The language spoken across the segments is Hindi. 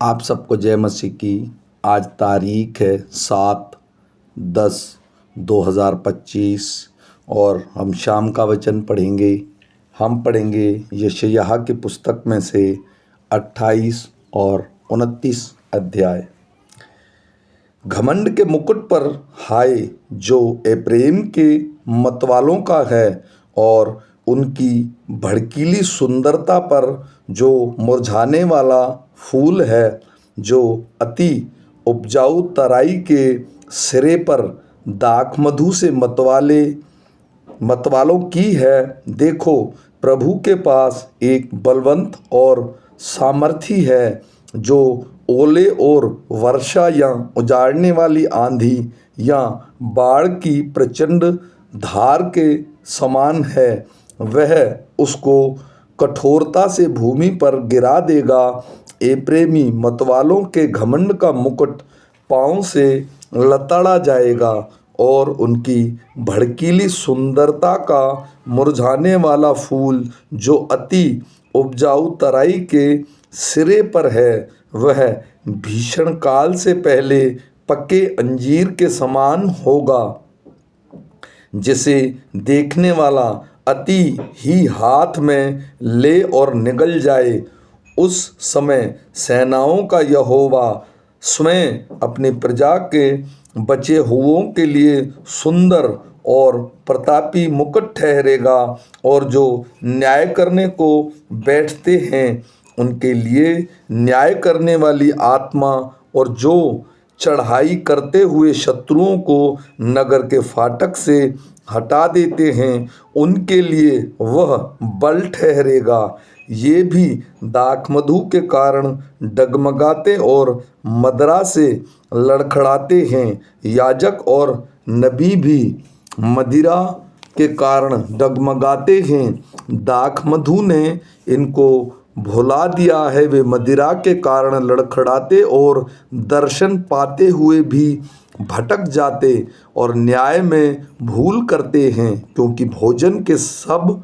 आप सबको जय मसीह की। आज तारीख है 7/10/2025 और हम शाम का वचन पढ़ेंगे। हम पढ़ेंगे यशायाह की पुस्तक में से 28 और 29 अध्याय। घमंड के मुकुट पर हाय जो एप्रैम के मतवालों का है, और उनकी भड़कीली सुंदरता पर जो मुरझाने वाला फूल है, जो अति उपजाऊ तराई के सिरे पर दाखमधु से मतवालों की है। देखो, प्रभु के पास एक बलवंत और सामर्थी है, जो ओले और वर्षा या उजाड़ने वाली आंधी या बाढ़ की प्रचंड धार के समान है। वह उसको कठोरता से भूमि पर गिरा देगा। एप्रैमी मतवालों के घमंड का मुकुट पाँव से लताड़ा जाएगा, और उनकी भड़कीली सुंदरता का मुरझाने वाला फूल जो अति उपजाऊ तराई के सिरे पर है, वह भीषण काल से पहले पके अंजीर के समान होगा, जिसे देखने वाला अति ही हाथ में ले और निगल जाए। उस समय सेनाओं का यहोवा स्वयं अपनी प्रजा के बचे हुओं के लिए सुंदर और प्रतापी मुकुट ठहरेगा, और जो न्याय करने को बैठते हैं उनके लिए न्याय करने वाली आत्मा, और जो चढ़ाई करते हुए शत्रुओं को नगर के फाटक से हटा देते हैं उनके लिए वह बल ठहरेगा। ये भी दाखमधु के कारण डगमगाते और मदरा से लड़खड़ाते हैं। याजक और नबी भी मदिरा के कारण डगमगाते हैं। दाखमधु ने इनको भुला दिया है। वे मदिरा के कारण लड़खड़ाते और दर्शन पाते हुए भी भटक जाते और न्याय में भूल करते हैं, क्योंकि भोजन के सब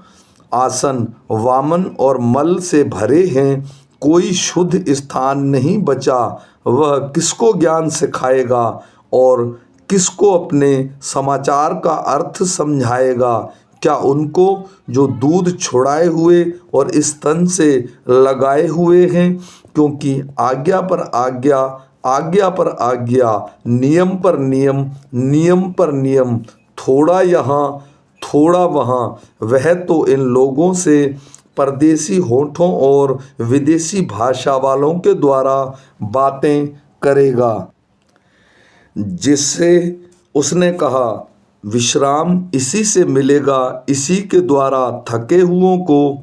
आसन वामन और मल से भरे हैं। कोई शुद्ध स्थान नहीं बचा। वह किसको ज्ञान सिखाएगा और किसको अपने समाचार का अर्थ समझाएगा? क्या उनको जो दूध छुड़ाए हुए और स्तन से लगाए हुए हैं? क्योंकि आज्ञा पर आज्ञा, आज्ञा पर आज्ञा, नियम पर नियम, नियम पर नियम, थोड़ा यहाँ थोड़ा वहाँ, वह तो इन लोगों से परदेसी होठों और विदेशी भाषा वालों के द्वारा बातें करेगा। जिससे उसने कहा, विश्राम इसी से मिलेगा, इसी के द्वारा थके हुओं को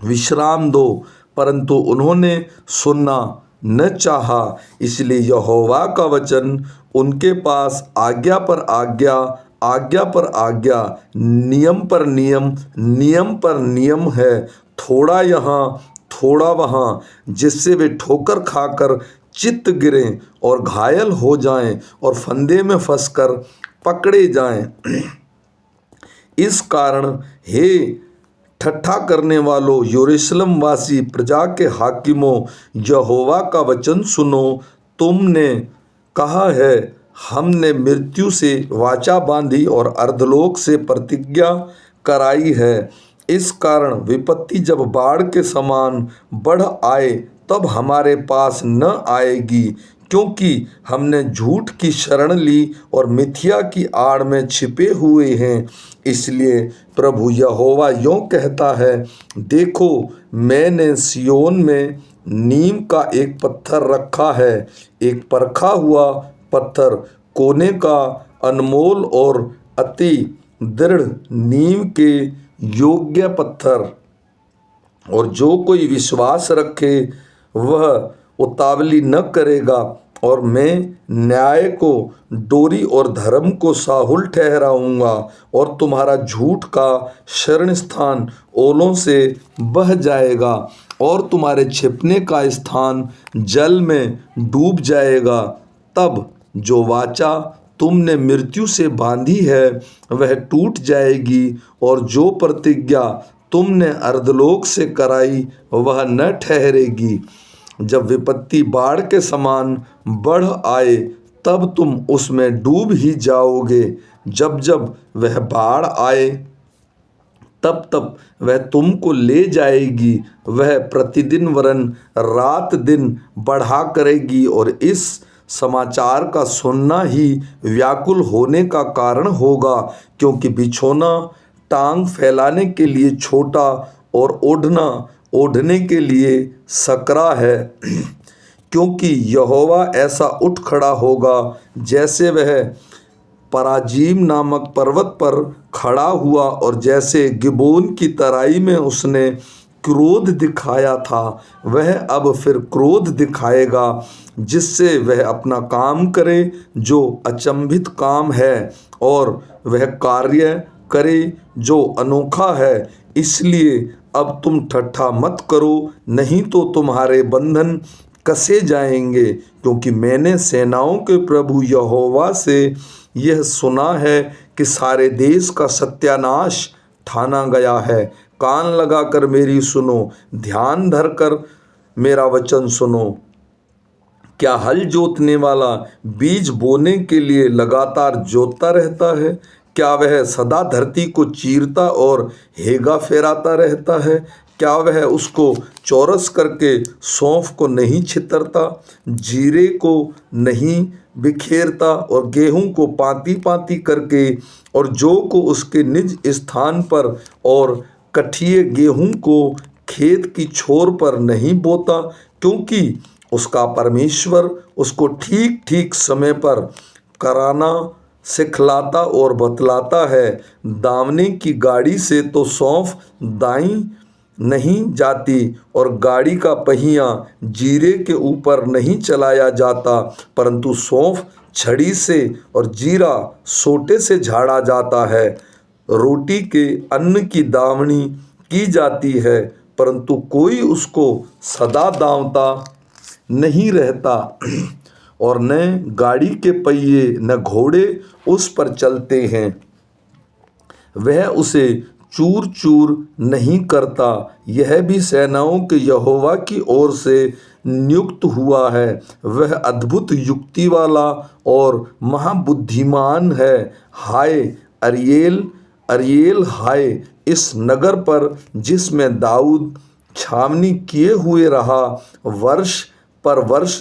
विश्राम दो। परंतु उन्होंने सुनना न चाहा, इसलिए यहोवा का वचन उनके पास आज्ञा पर आज्ञा, आज्ञा पर आज्ञा, नियम पर नियम, नियम पर नियम है, थोड़ा यहाँ थोड़ा वहाँ, जिससे वे ठोकर खाकर चित्त गिरें और घायल हो जाएं और फंदे में फंसकर पकड़े जाएं। इस कारण हे ठट्ठा करने वालों, यरूशलेम वासी प्रजा के हाकिमों, यहोवा का वचन सुनो। तुमने कहा है, हमने मृत्यु से वाचा बांधी और अर्धलोक से प्रतिज्ञा कराई है। इस कारण विपत्ति जब बाढ़ के समान बढ़ आए तब हमारे पास न आएगी, क्योंकि हमने झूठ की शरण ली और मिथ्या की आड़ में छिपे हुए हैं। इसलिए प्रभु यहोवा यों कहता है, देखो, मैंने सिय्योन में नीम का एक पत्थर रखा है, एक परखा हुआ पत्थर, कोने का अनमोल और अति दृढ़ नीम के योग्य पत्थर। और जो कोई विश्वास रखे वह उतावली न करेगा। और मैं न्याय को डोरी और धर्म को साहुल ठहराऊंगा, और तुम्हारा झूठ का शरण स्थान ओलों से बह जाएगा, और तुम्हारे छिपने का स्थान जल में डूब जाएगा। तब जो वाचा तुमने मृत्यु से बांधी है वह टूट जाएगी, और जो प्रतिज्ञा तुमने अर्धलोक से कराई वह न ठहरेगी। जब विपत्ति बाढ़ के समान बढ़ आए तब तुम उसमें डूब ही जाओगे। जब जब वह बाढ़ आए तब तब वह तुमको ले जाएगी। वह प्रतिदिन वरन रात दिन बढ़ा करेगी और इस समाचार का सुनना ही व्याकुल होने का कारण होगा, क्योंकि बिछौना टांग फैलाने के लिए छोटा और ओढ़ना ओढ़ने के लिए सकरा है। क्योंकि यहोवा ऐसा उठ खड़ा होगा जैसे वह पराजीम नामक पर्वत पर खड़ा हुआ और जैसे गिबोन की तराई में उसने क्रोध दिखाया था, वह अब फिर क्रोध दिखाएगा, जिससे वह अपना काम करे जो अचंभित काम है और वह कार्य करे जो अनोखा है। इसलिए अब तुम ठट्ठा मत करो, नहीं तो तुम्हारे बंधन कसे जाएंगे, क्योंकि मैंने सेनाओं के प्रभु यहोवा से यह सुना है कि सारे देश का सत्यानाश ठाना गया है। कान लगाकर मेरी सुनो, ध्यान धरकर मेरा वचन सुनो। क्या हल जोतने वाला बीज बोने के लिए लगातार जोतता रहता है? क्या वह सदा धरती को चीरता और हेगा फेराता रहता है? क्या वह उसको चौरस करके सौंफ को नहीं छितरता, जीरे को नहीं बिखेरता और गेहूं को पाती पाती करके और जौ को उसके निज स्थान पर और कठिए गेहूं को खेत की छोर पर नहीं बोता? क्योंकि उसका परमेश्वर उसको ठीक ठीक समय पर कराना सिखलाता और बतलाता है। दावने की गाड़ी से तो सौंफ दाईं नहीं जाती और गाड़ी का पहिया जीरे के ऊपर नहीं चलाया जाता, परंतु सौंफ छड़ी से और जीरा सोटे से झाड़ा जाता है। रोटी के अन्न की दावनी की जाती है, परंतु कोई उसको सदा दांवता नहीं रहता, और न गाड़ी के पहिए न घोड़े उस पर चलते हैं। वह उसे चूर चूर नहीं करता। यह भी सेनाओं के यहोवा की ओर से नियुक्त हुआ है। वह अद्भुत युक्ति वाला और महाबुद्धिमान है। हाय अरियेल, अरियेल, हाय इस नगर पर जिसमें दाऊद छावनी किए हुए रहा। वर्ष पर वर्ष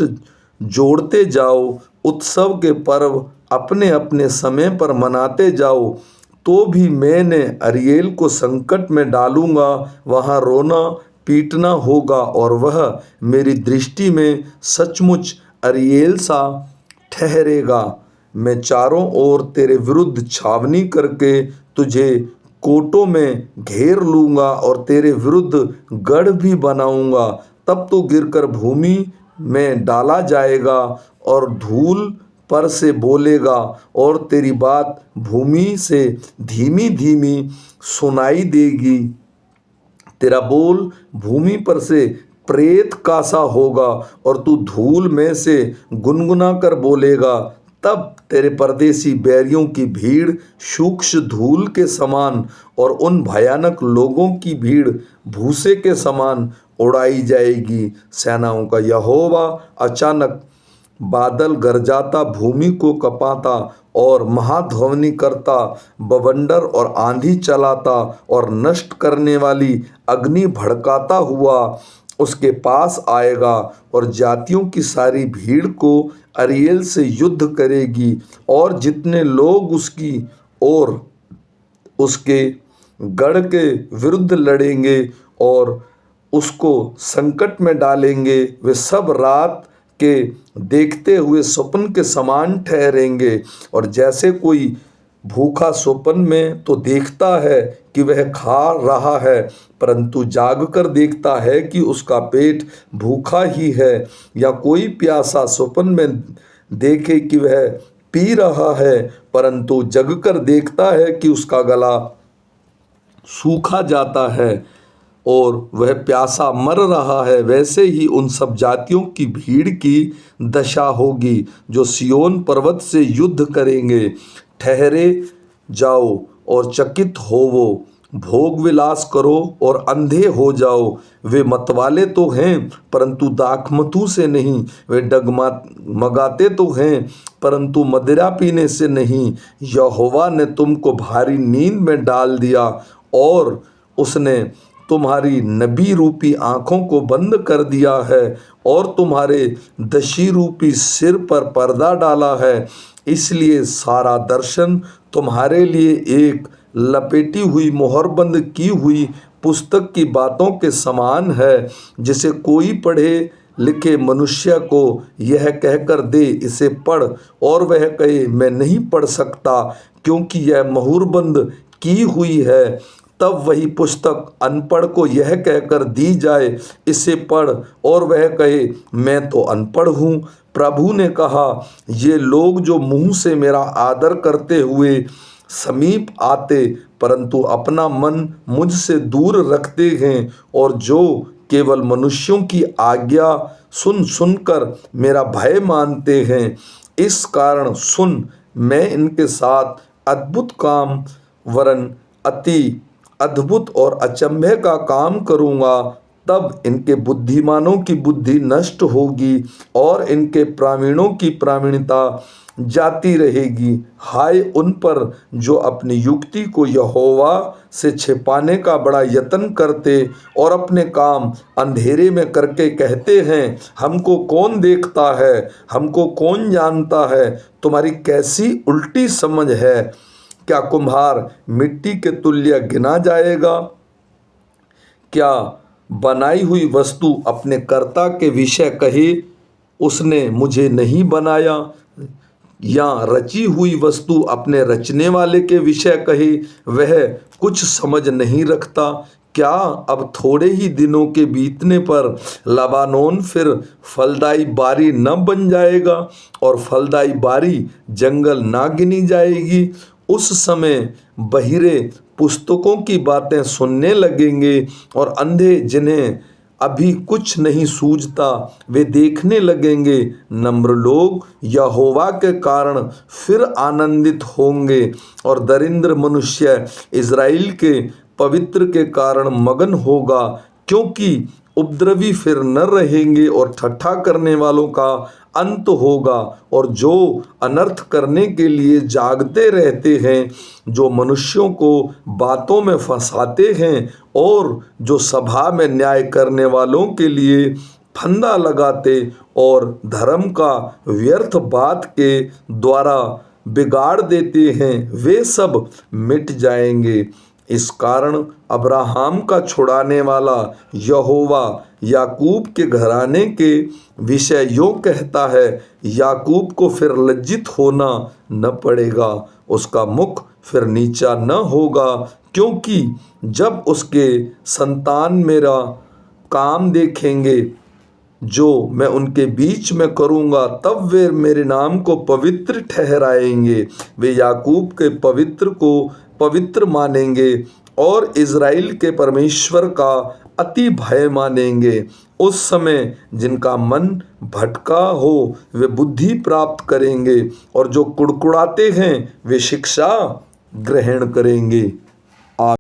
जोड़ते जाओ, उत्सव के पर्व अपने अपने समय पर मनाते जाओ, तो भी मैंने अरियेल को संकट में डालूंगा। वहाँ रोना पीटना होगा और वह मेरी दृष्टि में सचमुच अरियेल सा ठहरेगा। मैं चारों ओर तेरे विरुद्ध छावनी करके तुझे कोटों में घेर लूँगा और तेरे विरुद्ध गढ़ भी बनाऊँगा। तब तो गिरकर भूमि में डाला जाएगा और धूल पर से बोलेगा, और तेरी बात भूमि से धीमी धीमी सुनाई देगी। तेरा बोल भूमि पर से प्रेत का सा होगा और तू धूल में से गुनगुना कर बोलेगा। तब तेरे परदेसी बैरियों की भीड़ सूक्ष्म धूल के समान और उन भयानक लोगों की भीड़ भूसे के समान उड़ाई जाएगी। सेनाओं का यहोवा अचानक बादल गरजाता, भूमि को कपाता और महाध्वनि करता, बवंडर और आंधी चलाता और नष्ट करने वाली अग्नि भड़काता हुआ उसके पास आएगा, और जातियों की सारी भीड़ को अरियेल से युद्ध करेगी, और जितने लोग उसकी और उसके गढ़ के विरुद्ध लड़ेंगे और उसको संकट में डालेंगे, वे सब रात के देखते हुए स्वप्न के समान ठहरेंगे। और जैसे कोई भूखा स्वप्न में तो देखता है कि वह खा रहा है, परंतु जागकर देखता है कि उसका पेट भूखा ही है, या कोई प्यासा स्वप्न में देखे कि वह पी रहा है, परंतु जगकर देखता है कि उसका गला सूखा जाता है और वह प्यासा मर रहा है। वैसे ही उन सब जातियों की भीड़ की दशा होगी जो सिय्योन पर्वत से युद्ध करेंगे। ठहरे जाओ और चकित होवो, भोग विलास करो और अंधे हो जाओ। वे मतवाले तो हैं परंतु दाखमधु से नहीं, वे डगमगाते तो हैं परंतु मदिरा पीने से नहीं। यहोवा ने तुमको भारी नींद में डाल दिया और उसने तुम्हारी नबी रूपी आँखों को बंद कर दिया है और तुम्हारे दशी रूपी सिर पर पर्दा डाला है। इसलिए सारा दर्शन तुम्हारे लिए एक लपेटी हुई मोहरबंद की हुई पुस्तक की बातों के समान है, जिसे कोई पढ़े लिखे मनुष्य को यह कहकर दे, इसे पढ़, और वह कहे मैं नहीं पढ़ सकता क्योंकि यह मोहरबंद की हुई है। तब वही पुस्तक अनपढ़ को यह कहकर दी जाए, इसे पढ़, और वह कहे मैं तो अनपढ़ हूँ। प्रभु ने कहा, ये लोग जो मुँह से मेरा आदर करते हुए समीप आते परंतु अपना मन मुझसे दूर रखते हैं और जो केवल मनुष्यों की आज्ञा सुन सुनकर मेरा भय मानते हैं, इस कारण सुन, मैं इनके साथ अद्भुत काम वरन अति अद्भुत और अचंभे का काम करूँगा। तब इनके बुद्धिमानों की बुद्धि नष्ट होगी और इनके प्रावीणों की प्रावीणता जाती रहेगी। हाय उन पर जो अपनी युक्ति को यहोवा से छिपाने का बड़ा यत्न करते और अपने काम अंधेरे में करके कहते हैं, हमको कौन देखता है, हमको कौन जानता है। तुम्हारी कैसी उल्टी समझ है। क्या कुम्हार मिट्टी के तुल्य गिना जाएगा? क्या बनाई हुई वस्तु अपने कर्ता के विषय कहे, उसने मुझे नहीं बनाया, या रची हुई वस्तु अपने रचने वाले के विषय कहे, वह कुछ समझ नहीं रखता। क्या अब थोड़े ही दिनों के बीतने पर लबानोन फिर फलदाई बारी न बन जाएगा और फलदाई बारी जंगल ना गिनी जाएगी? उस समय बहिरे पुस्तकों की बातें सुनने लगेंगे और अंधे जिन्हें अभी कुछ नहीं सूझता वे देखने लगेंगे। नम्र लोग यहोवा के कारण फिर आनंदित होंगे और दरिद्र मनुष्य इज़राइल के पवित्र के कारण मगन होगा, क्योंकि उपद्रवी फिर न रहेंगे और ठट्ठा करने वालों का अंत होगा। और जो अनर्थ करने के लिए जागते रहते हैं, जो मनुष्यों को बातों में फंसाते हैं और जो सभा में न्याय करने वालों के लिए फंदा लगाते और धर्म का व्यर्थ बात के द्वारा बिगाड़ देते हैं, वे सब मिट जाएंगे। इस कारण अब्राहम का छुड़ाने वाला यहोवा याकूब के घराने के विषय यों कहता है, याकूब को फिर लज्जित होना न पड़ेगा, उसका मुख फिर नीचा न होगा, क्योंकि जब उसके संतान मेरा काम देखेंगे जो मैं उनके बीच में करूँगा, तब वे मेरे नाम को पवित्र ठहराएंगे। वे याकूब के पवित्र को पवित्र मानेंगे और इज़राइल के परमेश्वर का अति भय मानेंगे। उस समय जिनका मन भटका हो वे बुद्धि प्राप्त करेंगे और जो कुड़कुड़ाते हैं वे शिक्षा ग्रहण करेंगे।